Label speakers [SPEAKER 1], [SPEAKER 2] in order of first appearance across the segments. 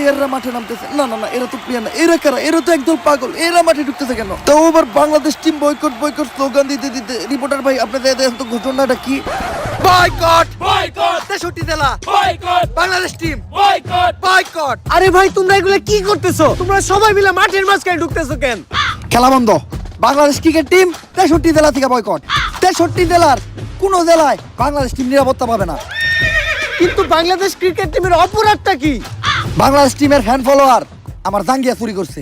[SPEAKER 1] প্লেয়াররা মাঠে নামতেছে। না না না, এরা তো প্লেয়ার না, এরা কারা? এরা তো একদম পাগল, এরা মাঠে ঢুকতেছে কেন? তো আবার Bangladesh team boycott boycott slogan দিতে দিতে রিপোর্টার ভাই আপনাদের দেখেন তো ঘটনাটা কি? বয়কট
[SPEAKER 2] বয়কট
[SPEAKER 1] 63 জেলা
[SPEAKER 2] boycott
[SPEAKER 1] Bangladesh team
[SPEAKER 2] boycott
[SPEAKER 1] boycott.
[SPEAKER 3] আরে ভাই তোমরা এগুলো কি করতেছো? তোমরা সবাই মিলে মাঠের মাঝখানে ঢুকতেছো কেন?
[SPEAKER 1] খেলা বন্ধ। বাংলাদেশ ক্রিকেট টিম 63 জেলা থেকে বয়কট। 63 জেলার কোন জেলায় বাংলাদেশ টিম নিরাপত্তা পাবে না।
[SPEAKER 3] কিন্তু বাংলাদেশ ক্রিকেট টিমের অপরাধটা কি?
[SPEAKER 1] বাংলাদেশ টিমের ফ্যান ফলোয়ার আমার জাঙ্গিয়া চুরি করছে।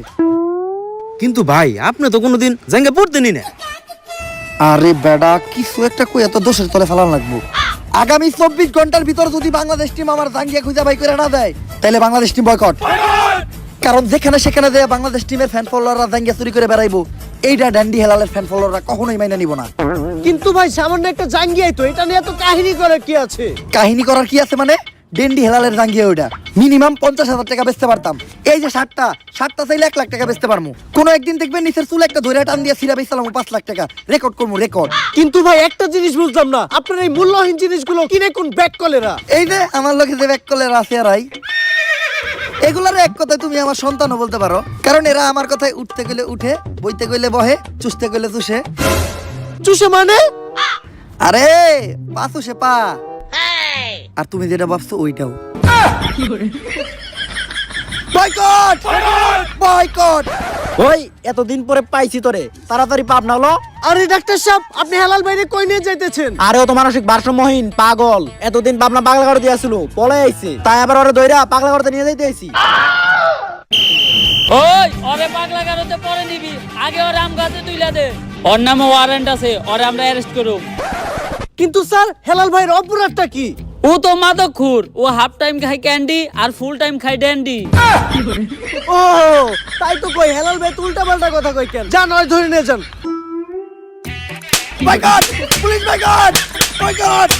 [SPEAKER 4] কিন্তু ভাই আপনি তো কোনোদিন জাঙ্গা পড়তেনি না।
[SPEAKER 1] আরে বেডা, কিছু একটা কই এত দোষের তলে ফেলান লাগবো। আগামী 24 ঘন্টার ভিতর যদি বাংলাদেশ টিম আমার জাঙ্গিয়া খুঁজে বাই করে না দেয়, তাহলে বাংলাদেশ টিম বয়কট। কারণ যেখানে সেখানে দেয়া বাংলাদেশ টিমের ফ্যান ফলোয়াররা জাঙ্গিয়া চুরি করে বেড়াইবো, এইটা ড্যান্ডি হেলালের ফ্যান ফলোয়াররা কখনোই মাইনা নিব না।
[SPEAKER 3] কিন্তু ভাই সামান্য একটা জাঙ্গিয়াই তো, এটা নিয়ে এত কাহিনী করার কি আছে?
[SPEAKER 1] কাহিনী করার কি আছে মানে? ডেন্ডি হেলালের জাঙ্গিয়া ওইটা মিনিমাম 50,000 টাকা বেচতে পারতাম। এই যে শার্টটা চাইলে 1 লাখ টাকা বেচতে পারবো। কোনো একদিন দেখবেন নিচের চুল একটা ধরে টান দিয়ে সিরা বেচলাম 5 লাখ টাকা, রেকর্ড করবো রেকর্ড।
[SPEAKER 3] কিন্তু ভাই একটা জিনিস বুঝলাম না, আপনার এই মূল্যহীন জিনিসগুলো কিনে কোন ব্যাক কলেরা?
[SPEAKER 1] এই যে আমার লোকে যে ব্যাক কলের আছে আরাই, এগুলার এক কথায় তুমি আমার সন্তানও বলতে পারো। কারণ এরা আমার কথায় উঠতে গেলে উঠে, বইতে গেলে বহে, চুষতে গেলে চুষে।
[SPEAKER 3] চুষে মানে?
[SPEAKER 1] আরে পা চুষে পা। আর তুমি যেটা ভাবছো ওইটাও। Boycott boycott.
[SPEAKER 3] ওই এতদিন পরে পাইছি তোরে, তাড়াতাড়ি পাপ না হলো। আরে ডাক্তার সাহেব, আপনি হেলাল ভাইরে কই নিয়ে যাইতেছেন?
[SPEAKER 5] আরে ও তো মানসিক ভারসাম্যহীন পাগল, এতদিন পাবনা পাগলা করে দিয়েছিল, পলে আইছে, তাই আবার ওরে দইরা পাগলা করতে নিয়ে যাইতে আইছি।
[SPEAKER 2] ওই ওরে পাগলা গারোতে পরে নিবি, আগে ওর আম গাছে তুইলা দে। ওর নামে ওয়ারেন্ট আছে, ওরে আমরা অ্যারেস্ট করব।
[SPEAKER 3] কিন্তু স্যার হেলাল ভাইয়ের অপরাধটা কি?
[SPEAKER 2] ও তো মাদকখোর, ও হাফ টাইম খায় ক্যান্ডি আর ফুল টাইম খায় ড্যান্ডি।
[SPEAKER 3] ও তাই তো কই, হেলাল ভাই উল্টা পাল্টা কথা কই কেন? যান ওই ধরে নিয়ে যান।
[SPEAKER 1] Boycott police boycott boycott.